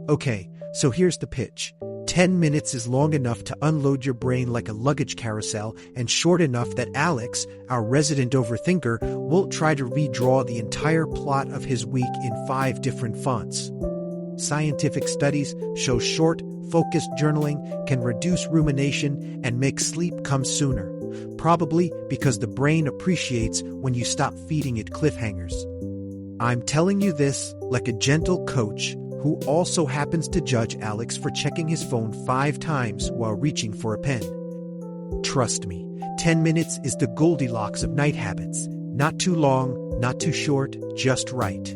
Okay, so here's the pitch. 10 minutes is long enough to unload your brain like a luggage carousel and short enough that Alex, our resident overthinker, won't try to redraw the entire plot of his week in 5 different fonts. Scientific studies show short, focused journaling can reduce rumination and make sleep come sooner, probably because the brain appreciates when you stop feeding it cliffhangers. I'm telling you this like a gentle coach who also happens to judge Alex for checking his phone 5 times while reaching for a pen. Trust me, 10 minutes is the Goldilocks of night habits. Not too long, not too short, just right.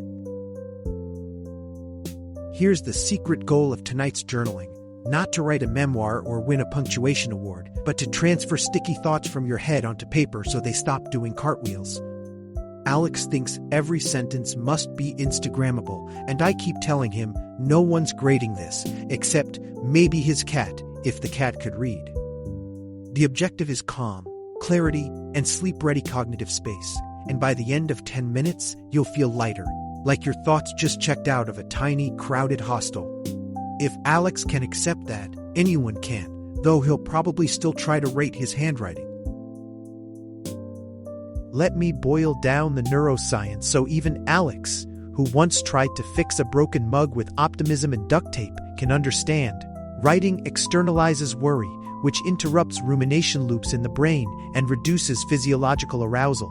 Here's the secret goal of tonight's journaling. Not to write a memoir or win a punctuation award, but to transfer sticky thoughts from your head onto paper so they stop doing cartwheels. Alex thinks every sentence must be Instagrammable, and I keep telling him no one's grading this, except maybe his cat, if the cat could read. The objective is calm, clarity, and sleep-ready cognitive space, and by the end of 10 minutes, you'll feel lighter, like your thoughts just checked out of a tiny, crowded hostel. If Alex can accept that, anyone can, though he'll probably still try to rate his handwriting. Let me boil down the neuroscience so even Alex, who once tried to fix a broken mug with optimism and duct tape, can understand. Writing externalizes worry, which interrupts rumination loops in the brain and reduces physiological arousal.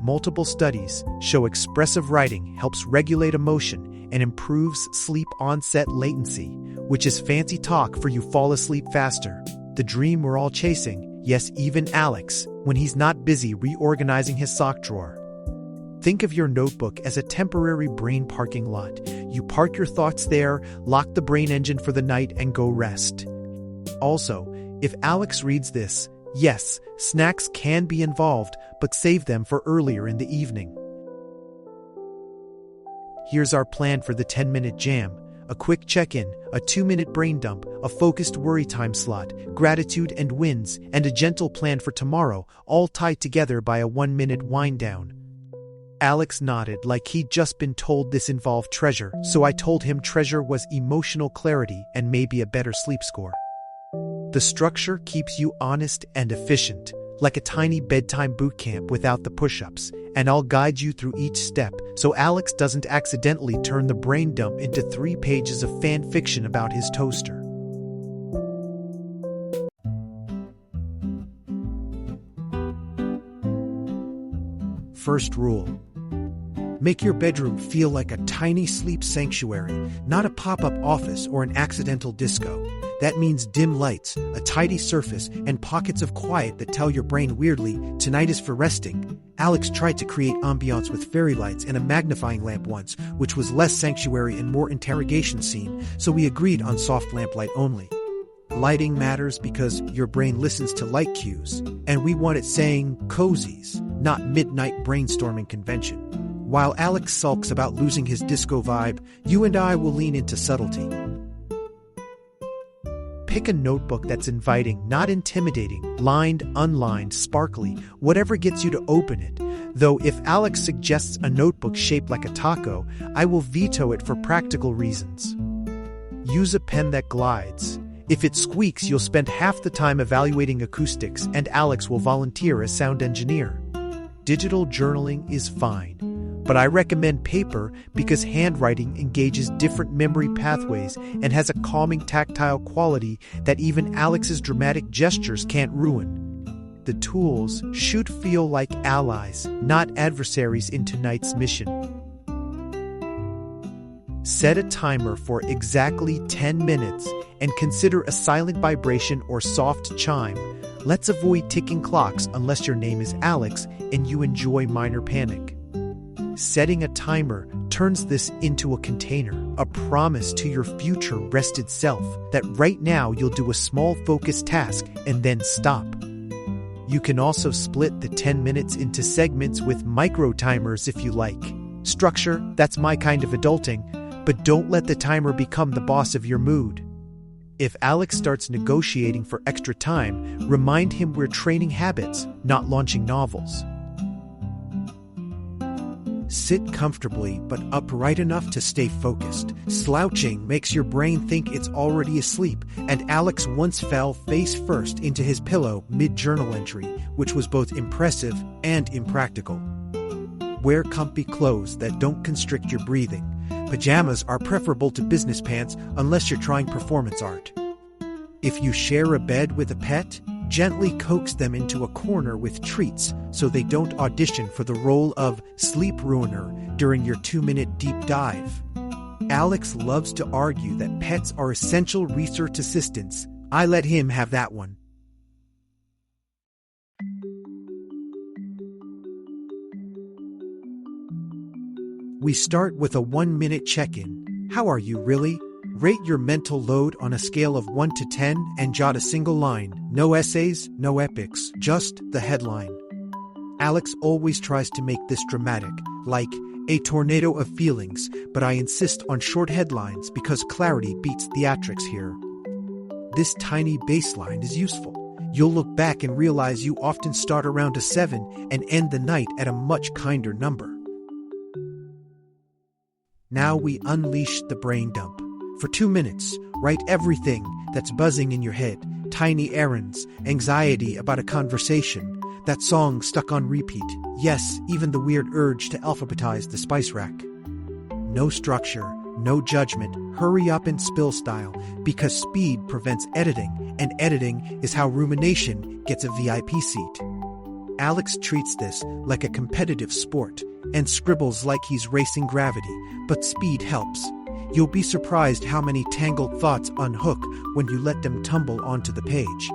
Multiple studies show expressive writing helps regulate emotion and improves sleep onset latency, which is fancy talk for you fall asleep faster. The dream we're all chasing, yes, even Alex, when he's not busy reorganizing his sock drawer. Think of your notebook as a temporary brain parking lot. You park your thoughts there, lock the brain engine for the night, and go rest. Also, if Alex reads this, yes, snacks can be involved, but save them for earlier in the evening. Here's our plan for the 10-minute jam. A quick check-in, a 2-minute brain dump, a focused worry time slot, gratitude and wins, and a gentle plan for tomorrow, all tied together by a 1-minute wind-down. Alex nodded like he'd just been told this involved treasure, so I told him treasure was emotional clarity and maybe a better sleep score. The structure keeps you honest and efficient, like a tiny bedtime boot camp without the push-ups, and I'll guide you through each step so Alex doesn't accidentally turn the brain dump into 3 pages of fan fiction about his toaster. First rule. Make your bedroom feel like a tiny sleep sanctuary, not a pop-up office or an accidental disco. That means dim lights, a tidy surface, and pockets of quiet that tell your brain weirdly, tonight is for resting. Alex tried to create ambiance with fairy lights and a magnifying lamp once, which was less sanctuary and more interrogation scene, so we agreed on soft lamplight only. Lighting matters because your brain listens to light cues, and we want it saying cozies, not midnight brainstorming convention. While Alex sulks about losing his disco vibe, you and I will lean into subtlety. Pick a notebook that's inviting, not intimidating, lined, unlined, sparkly, whatever gets you to open it. Though if Alex suggests a notebook shaped like a taco, I will veto it for practical reasons. Use a pen that glides. If it squeaks, you'll spend half the time evaluating acoustics, and Alex will volunteer as sound engineer. Digital journaling is fine, but I recommend paper because handwriting engages different memory pathways and has a calming tactile quality that even Alex's dramatic gestures can't ruin. The tools should feel like allies, not adversaries in tonight's mission. Set a timer for exactly 10 minutes and consider a silent vibration or soft chime. Let's avoid ticking clocks unless your name is Alex and you enjoy minor panic. Setting a timer turns this into a container, a promise to your future rested self that right now you'll do a small focused task and then stop. You can also split the 10 minutes into segments with micro timers if you like. Structure, that's my kind of adulting, but don't let the timer become the boss of your mood. If Alex starts negotiating for extra time, remind him we're training habits, not launching novels. Sit comfortably but upright enough to stay focused. Slouching makes your brain think it's already asleep, and Alex once fell face first into his pillow mid-journal entry, which was both impressive and impractical. Wear comfy clothes that don't constrict your breathing. Pajamas are preferable to business pants unless you're trying performance art. If you share a bed with a pet, gently coax them into a corner with treats so they don't audition for the role of sleep ruiner during your 2-minute deep dive. Alex loves to argue that pets are essential research assistants. I let him have that one. We start with a 1-minute check-in. How are you, really? Rate your mental load on a scale of 1 to 10 and jot a single line. No essays, no epics, just the headline. Alex always tries to make this dramatic, like a tornado of feelings, but I insist on short headlines because clarity beats theatrics here. This tiny baseline is useful. You'll look back and realize you often start around a 7 and end the night at a much kinder number. Now we unleash the brain dump. For 2 minutes, write everything that's buzzing in your head. Tiny errands, anxiety about a conversation, that song stuck on repeat. Yes, even the weird urge to alphabetize the spice rack. No structure, no judgment, hurry up and spill style, because speed prevents editing, and editing is how rumination gets a VIP seat. Alex treats this like a competitive sport and scribbles like he's racing gravity, but speed helps. You'll be surprised how many tangled thoughts unhook when you let them tumble onto the page.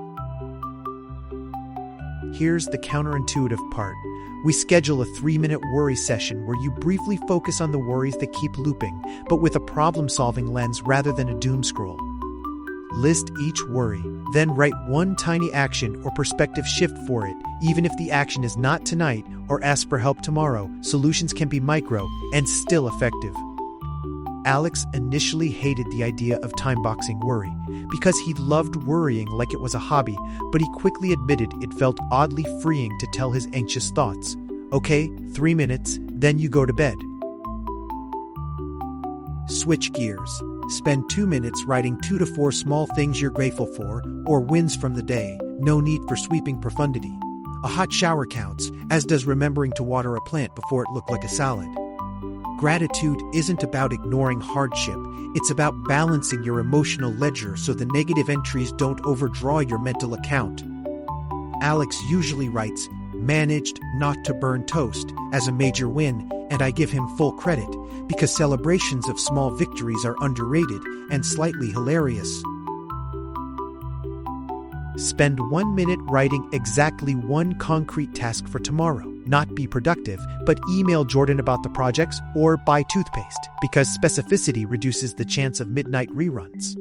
Here's the counterintuitive part. We schedule a 3-minute worry session where you briefly focus on the worries that keep looping, but with a problem-solving lens rather than a doom scroll. List each worry, then write one tiny action or perspective shift for it. Even if the action is not tonight or ask for help tomorrow, solutions can be micro and still effective. Alex initially hated the idea of time-boxing worry because he loved worrying like it was a hobby, but he quickly admitted it felt oddly freeing to tell his anxious thoughts. Okay, 3 minutes, then you go to bed. Switch gears. Spend 2 minutes writing 2 to 4 small things you're grateful for or wins from the day. No need for sweeping profundity. A hot shower counts, as does remembering to water a plant before it looked like a salad. Gratitude isn't about ignoring hardship, it's about balancing your emotional ledger so the negative entries don't overdraw your mental account. Alex usually writes, "Managed not to burn toast," as a major win, and I give him full credit, because celebrations of small victories are underrated and slightly hilarious. Spend 1 minute writing exactly one concrete task for tomorrow. Not be productive, but email Jordan about the projects or buy toothpaste, because specificity reduces the chance of midnight reruns.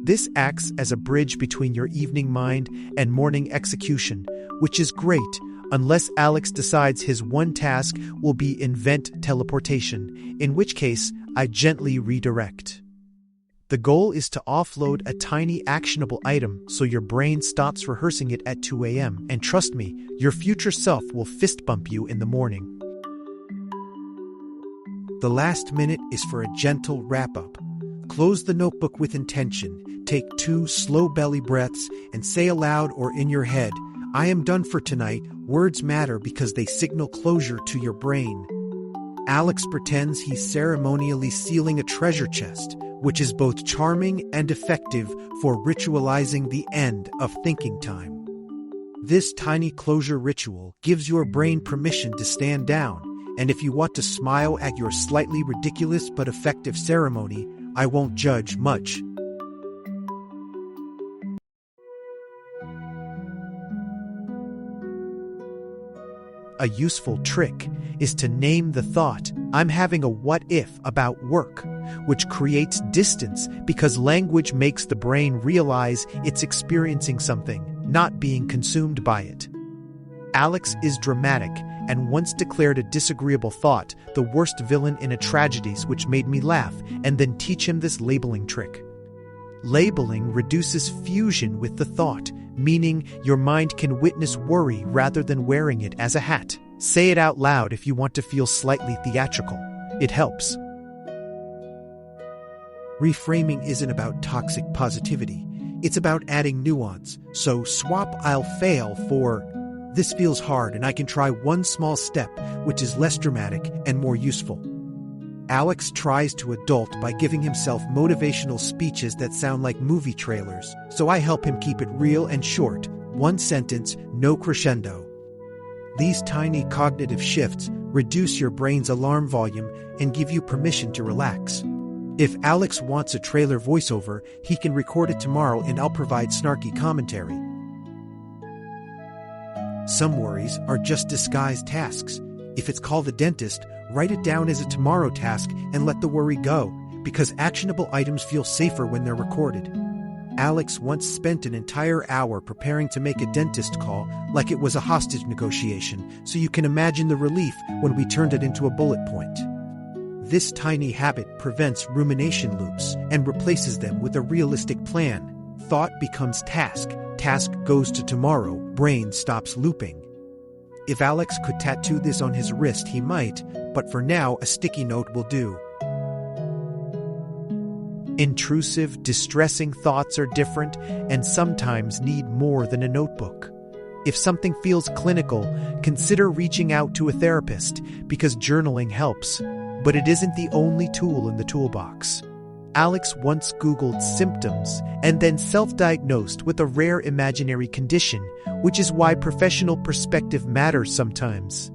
This acts as a bridge between your evening mind and morning execution, which is great unless Alex decides his one task will be invent teleportation, in which case I gently redirect. The goal is to offload a tiny actionable item so your brain stops rehearsing it at 2 a.m. And trust me, your future self will fist bump you in the morning. The last minute is for a gentle wrap-up. Close the notebook with intention. Take 2 slow belly breaths and say aloud or in your head, "I am done for tonight." Words matter because they signal closure to your brain. Alex pretends he's ceremonially sealing a treasure chest, which is both charming and effective for ritualizing the end of thinking time. This tiny closure ritual gives your brain permission to stand down, and if you want to smile at your slightly ridiculous but effective ceremony, I won't judge much. A useful trick is to name the thought, "I'm having a what if about work," which creates distance because language makes the brain realize it's experiencing something, not being consumed by it. Alex is dramatic and once declared a disagreeable thought the worst villain in a tragedies, which made me laugh, and then teach him this labeling trick. Labeling reduces fusion with the thought, meaning your mind can witness worry rather than wearing it as a hat. Say it out loud if you want to feel slightly theatrical. It helps. Reframing isn't about toxic positivity. It's about adding nuance. So swap "I'll fail" for "this feels hard and I can try one small step," which is less dramatic and more useful. Alex tries to adult by giving himself motivational speeches that sound like movie trailers, so I help him keep it real and short. One sentence, no crescendo. These tiny cognitive shifts reduce your brain's alarm volume and give you permission to relax. If Alex wants a trailer voiceover, he can record it tomorrow and I'll provide snarky commentary. Some worries are just disguised tasks. If it's called the dentist, write it down as a tomorrow task and let the worry go, because actionable items feel safer when they're recorded. Alex once spent an entire hour preparing to make a dentist call like it was a hostage negotiation, so you can imagine the relief when we turned it into a bullet point. This tiny habit prevents rumination loops and replaces them with a realistic plan. Thought becomes task. Task goes to tomorrow. Brain stops looping. If Alex could tattoo this on his wrist, he might, but for now, a sticky note will do. Intrusive, distressing thoughts are different and sometimes need more than a notebook. If something feels clinical, consider reaching out to a therapist because journaling helps, but it isn't the only tool in the toolbox. Alex once Googled symptoms and then self-diagnosed with a rare imaginary condition, which is why professional perspective matters sometimes.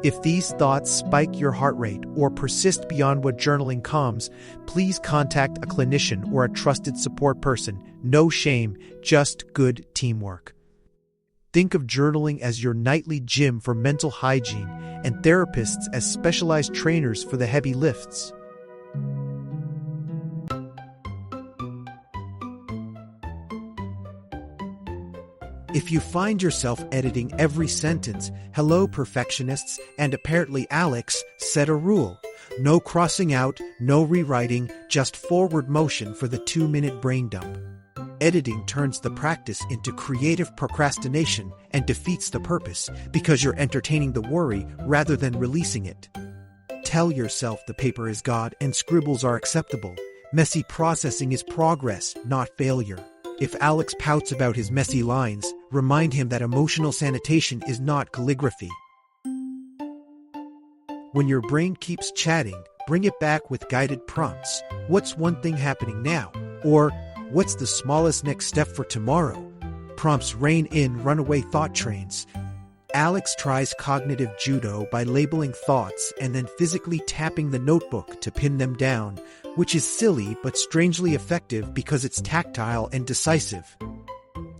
If these thoughts spike your heart rate or persist beyond what journaling calms, please contact a clinician or a trusted support person. No shame, just good teamwork. Think of journaling as your nightly gym for mental hygiene and therapists as specialized trainers for the heavy lifts. If you find yourself editing every sentence, hello perfectionists, and apparently Alex, set a rule. No crossing out, no rewriting, just forward motion for the 2-minute brain dump. Editing turns the practice into creative procrastination and defeats the purpose because you're entertaining the worry rather than releasing it. Tell yourself the paper is God and scribbles are acceptable. Messy processing is progress, not failure. If Alex pouts about his messy lines, remind him that emotional sanitation is not calligraphy. When your brain keeps chatting, bring it back with guided prompts. What's one thing happening now? Or, what's the smallest next step for tomorrow? Prompts rein in runaway thought trains. Alex tries cognitive judo by labeling thoughts and then physically tapping the notebook to pin them down, which is silly but strangely effective because it's tactile and decisive.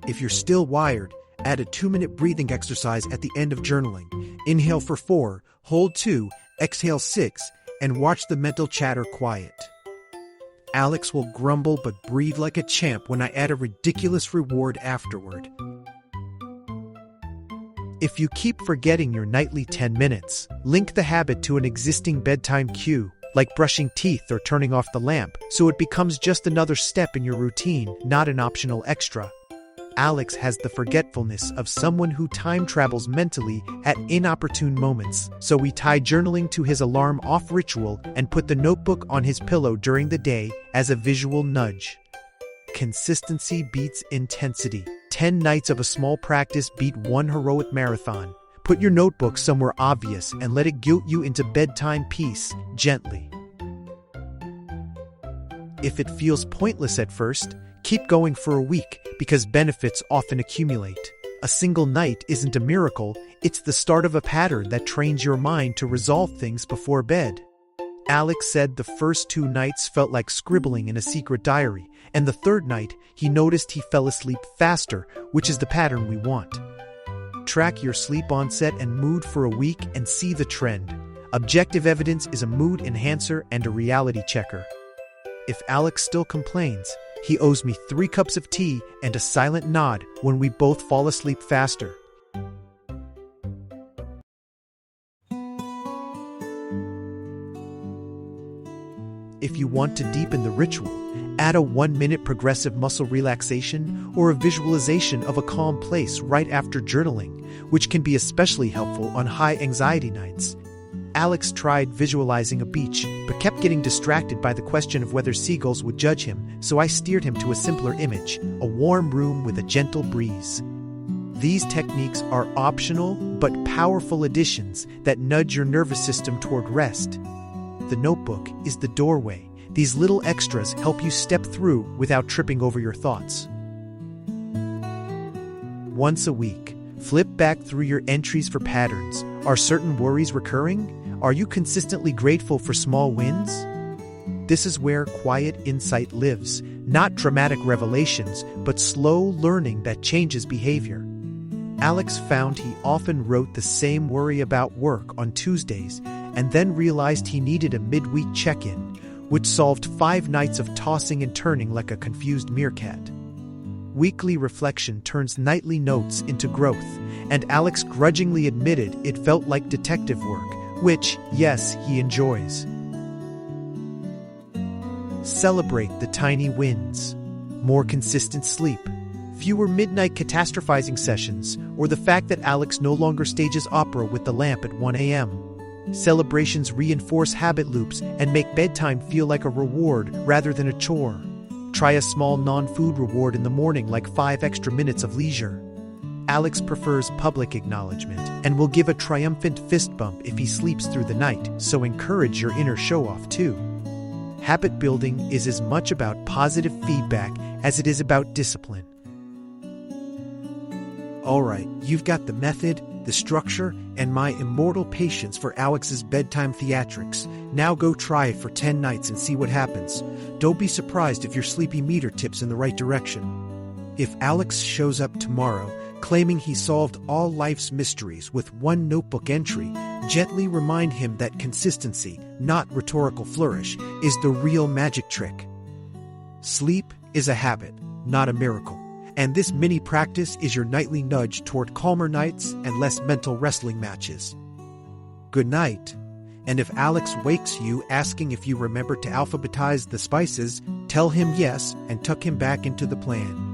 If you're still wired, add a 2-minute breathing exercise at the end of journaling. Inhale for 4, hold 2, exhale 6, and watch the mental chatter quiet. Alex will grumble but breathe like a champ when I add a ridiculous reward afterward. If you keep forgetting your nightly 10 minutes, link the habit to an existing bedtime cue, like brushing teeth or turning off the lamp, so it becomes just another step in your routine, not an optional extra. Alex has the forgetfulness of someone who time travels mentally at inopportune moments, so we tie journaling to his alarm-off ritual and put the notebook on his pillow during the day as a visual nudge. Consistency beats intensity. 10 nights of a small practice beat one heroic marathon. Put your notebook somewhere obvious and let it guilt you into bedtime peace, gently. If it feels pointless at first, keep going for a week because benefits often accumulate. A single night isn't a miracle, it's the start of a pattern that trains your mind to resolve things before bed. Alex said the first 2 nights felt like scribbling in a secret diary, and the 3rd night he noticed he fell asleep faster, which is the pattern we want. Track your sleep onset and mood for a week and see the trend. Objective evidence is a mood enhancer and a reality checker. If Alex still complains, he owes me 3 cups of tea and a silent nod when we both fall asleep faster. If you want to deepen the ritual, add a 1-minute progressive muscle relaxation or a visualization of a calm place right after journaling. which can be especially helpful on high-anxiety nights. Alex tried visualizing a beach, but kept getting distracted by the question of whether seagulls would judge him, so I steered him to a simpler image, a warm room with a gentle breeze. These techniques are optional but powerful additions that nudge your nervous system toward rest. The notebook is the doorway. These little extras help you step through without tripping over your thoughts. Once a week, flip back through your entries for patterns. Are certain worries recurring? Are you consistently grateful for small wins? This is where quiet insight lives, not dramatic revelations, but slow learning that changes behavior. Alex found he often wrote the same worry about work on Tuesdays and then realized he needed a midweek check-in, which solved 5 nights of tossing and turning like a confused meerkat. Weekly reflection turns nightly notes into growth, and Alex grudgingly admitted it felt like detective work, which, yes, he enjoys. Celebrate the tiny wins. More consistent sleep, fewer midnight catastrophizing sessions, or the fact that Alex no longer stages opera with the lamp at 1 a.m. Celebrations reinforce habit loops and make bedtime feel like a reward rather than a chore. Try a small non-food reward in the morning, like 5 extra minutes of leisure. Alex prefers public acknowledgement and will give a triumphant fist bump if he sleeps through the night, so encourage your inner show-off too. Habit building is as much about positive feedback as it is about discipline. Alright, you've got the method, the structure, and my immortal patience for Alex's bedtime theatrics. Now go try it for 10 nights and see what happens. Don't be surprised if your sleepy meter tips in the right direction. If Alex shows up tomorrow, claiming he solved all life's mysteries with 1 notebook entry, gently remind him that consistency, not rhetorical flourish, is the real magic trick. Sleep is a habit, not a miracle. And this mini practice is your nightly nudge toward calmer nights and less mental wrestling matches. Good night. And if Alex wakes you asking if you remember to alphabetize the spices, tell him yes and tuck him back into the plan.